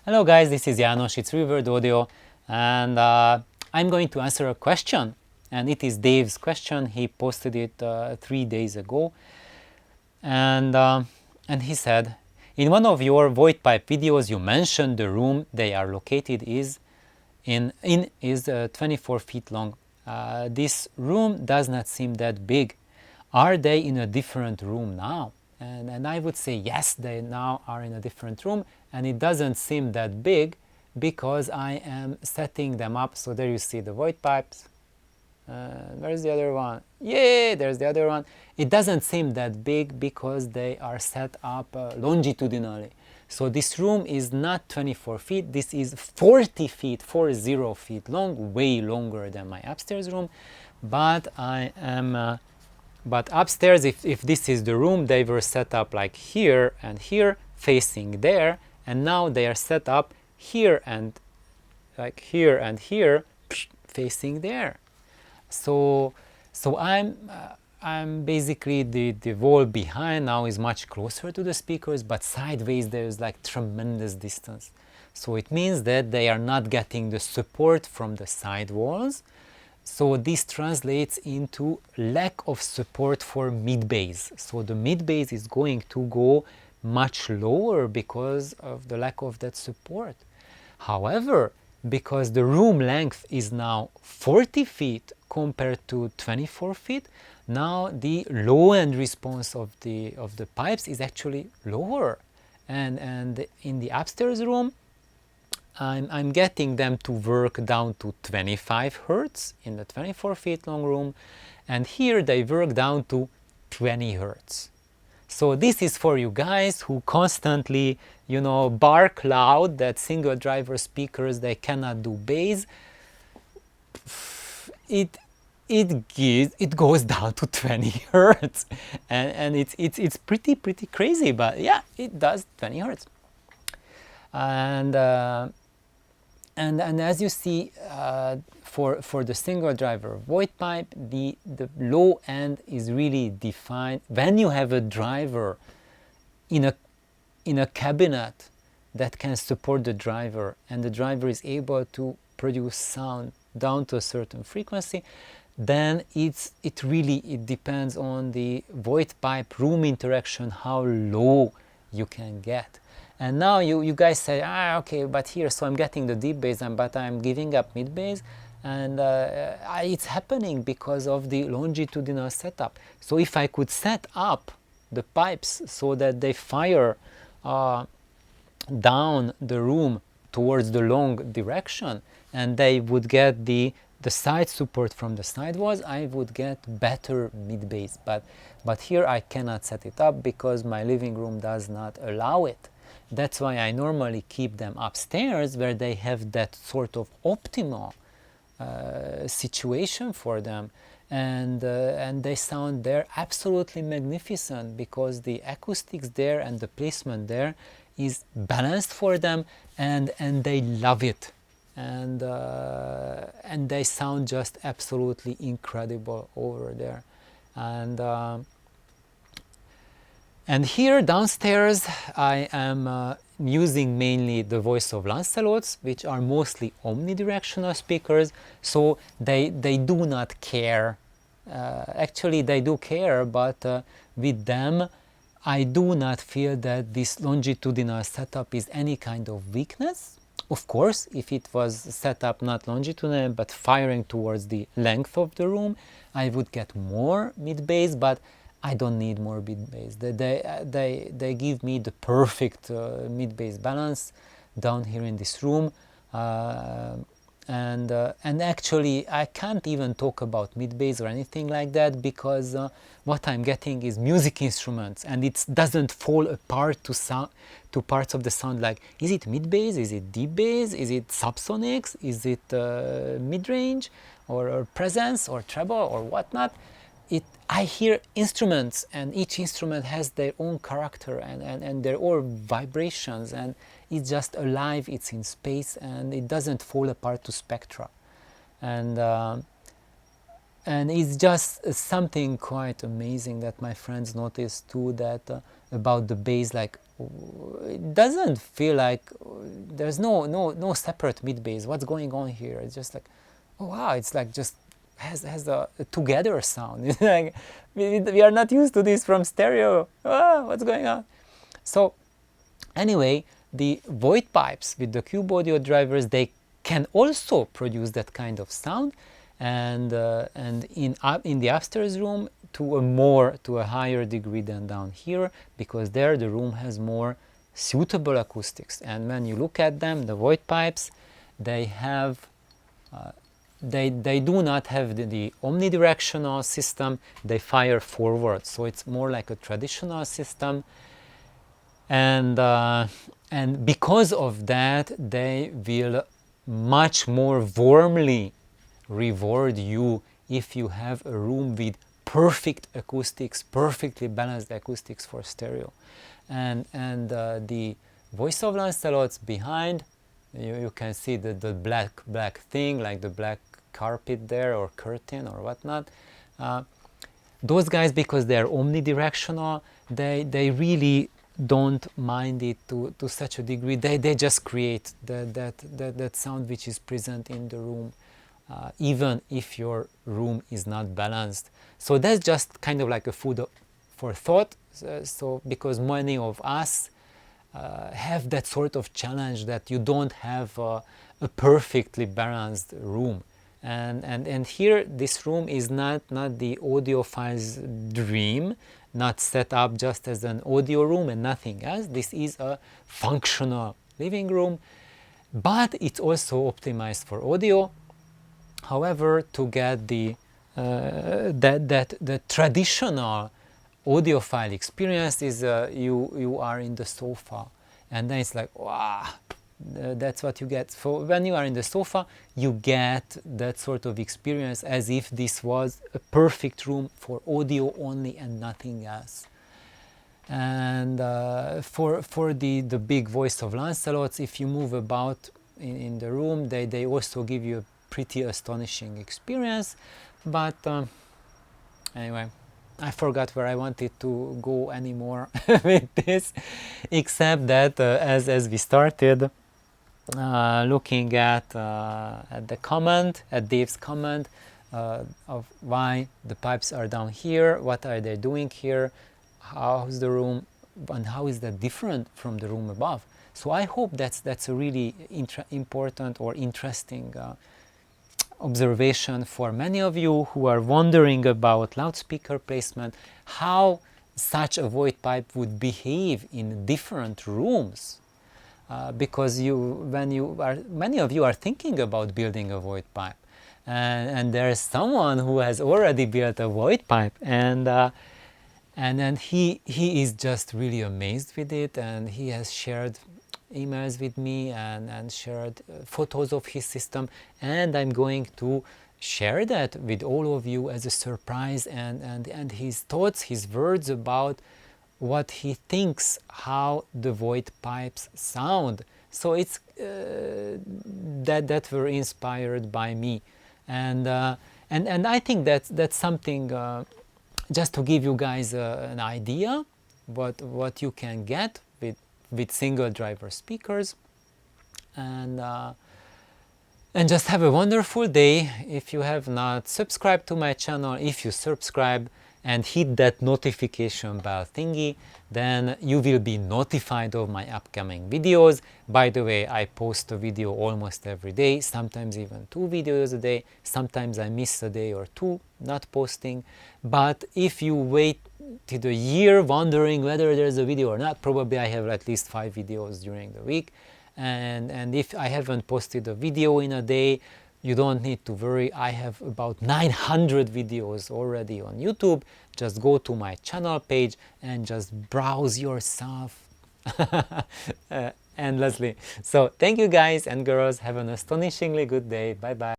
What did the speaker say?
Hello guys, this is János, it's RWA Audio, and I'm going to answer a question, and it is Dave's question. He posted it 3 days ago, and he said, in one of your void pipe videos you mentioned the room they are located is 24 feet long. This room does not seem that big. Are they in a different room now? And I would say yes, they now are in a different room, and it doesn't seem that big because I am setting them up. So there you see the void pipes. Where's the other one? Yeah, there's the other one. It doesn't seem that big because they are set up longitudinally. So this room is not 24 feet, this is 40 feet, 40 feet long, way longer than my upstairs room. But but upstairs, if this is the room, they were set up like here and here, facing there, and now they are set up here and like here and here, facing there. So I'm basically the wall behind now is much closer to the speakers, but sideways there is like tremendous distance. So it means that they are not getting the support from the side walls. So this translates into lack of support for mid-bass. So the mid-bass is going to go much lower because of the lack of that support. However, because the room length is now 40 feet compared to 24 feet, now the low-end response of the pipes is actually lower. And in the upstairs room, I'm getting them to work down to 25 Hertz in the 24 feet long room, and here they work down to 20 Hertz. So this is for you guys who constantly, you know, bark loud that single driver speakers, they cannot do bass. It goes down to 20 Hertz, and it's pretty crazy, but yeah, it does 20 Hertz. And as you see, for the single driver void pipe, the low end is really defined when you have a driver in a cabinet that can support the driver, and the driver is able to produce sound down to a certain frequency. Then it really depends on the void pipe room interaction how low you can get. And now you guys say, okay, but here, so I'm getting the deep bass, but I'm giving up mid bass, and it's happening because of the longitudinal setup. So if I could set up the pipes so that they fire down the room towards the long direction, and they would get the side support from the side walls, I would get better mid bass. But here I cannot set it up because my living room does not allow it. That's why I normally keep them upstairs, where they have that sort of optimal situation for them, and they sound there absolutely magnificent because the acoustics there and the placement there is balanced for them, and they love it, and they sound just absolutely incredible over there. And here downstairs I am using mainly the voice of Lancelots, which are mostly omnidirectional speakers, so they do not care. Actually they do care, but with them I do not feel that this longitudinal setup is any kind of weakness. Of course, if it was set up not longitudinal but firing towards the length of the room, I would get more mid-bass, but I don't need more mid-bass. They give me the perfect mid-bass balance down here in this room, and actually I can't even talk about mid-bass or anything like that, because what I'm getting is music instruments, and it doesn't fall apart to parts of the sound like, is it mid-bass, is it deep bass, is it subsonics, is it mid-range or presence or treble or whatnot. I hear instruments, and each instrument has their own character and their own vibrations, and it's just alive, it's in space, and it doesn't fall apart to spectra. And it's just something quite amazing that my friends noticed too, that about the bass, like it doesn't feel like there's no separate mid bass. What's going on here? It's just like, oh wow, it's like just has a together sound. It's like we are not used to this from stereo. What's going on? So anyway, the Voigt pipes with the Cube Audio drivers, they can also produce that kind of sound, and in the upstairs room to a higher degree than down here, because there the room has more suitable acoustics. And when you look at them, the Voigt pipes, they have they do not have the omnidirectional system. They fire forward, so it's more like a traditional system. And because of that, they will much more warmly reward you if you have a room with perfect acoustics, perfectly balanced acoustics for stereo. And the voice of Lancelot's behind, you can see the black thing, like the black carpet there, or curtain or whatnot. Those guys, because they're omnidirectional, they really don't mind it to such a degree. They just create that sound which is present in the room, even if your room is not balanced. So that's just kind of like a food for thought. So because many of us have that sort of challenge, that you don't have a perfectly balanced room. And here, this room is not the audiophile's dream, not set up just as an audio room and nothing else. This is a functional living room, but it's also optimized for audio. However, to get the traditional audiophile experience is you are in the sofa, and then it's like, wow, that's what you get. So when you are in the sofa, you get that sort of experience as if this was a perfect room for audio only and nothing else. And for the big voice of Lancelot's, if you move about in the room, they also give you a pretty astonishing experience. But anyway, I forgot where I wanted to go anymore with this, except that as we started looking at the comment, at Dave's comment of why the pipes are down here, what are they doing here, how's the room, and how is that different from the room above. So I hope that's a really important or interesting observation for many of you who are wondering about loudspeaker placement, how such a Voigt pipe would behave in different rooms. Because many of you are thinking about building a Voigt pipe, and there is someone who has already built a Voigt pipe, and then he is just really amazed with it, and he has shared emails with me and shared photos of his system, and I'm going to share that with all of you as a surprise, and his thoughts, his words about what he thinks, how the Voigt pipes sound. So it's that were inspired by me, and I think that's something, just to give you guys an idea what you can get with single driver speakers, and just have a wonderful day. If you have not subscribed to my channel, if you subscribe and hit that notification bell thingy, then you will be notified of my upcoming videos. By the way, I post a video almost every day, sometimes even 2 videos a day. Sometimes I miss a day or 2 not posting. But if you wait till a year wondering whether there's a video or not, probably I have at least 5 videos during the week. And if I haven't posted a video in a day, you don't need to worry. I have about 900 videos already on YouTube. Just go to my channel page and just browse yourself endlessly. So thank you guys and girls. Have an astonishingly good day. Bye bye.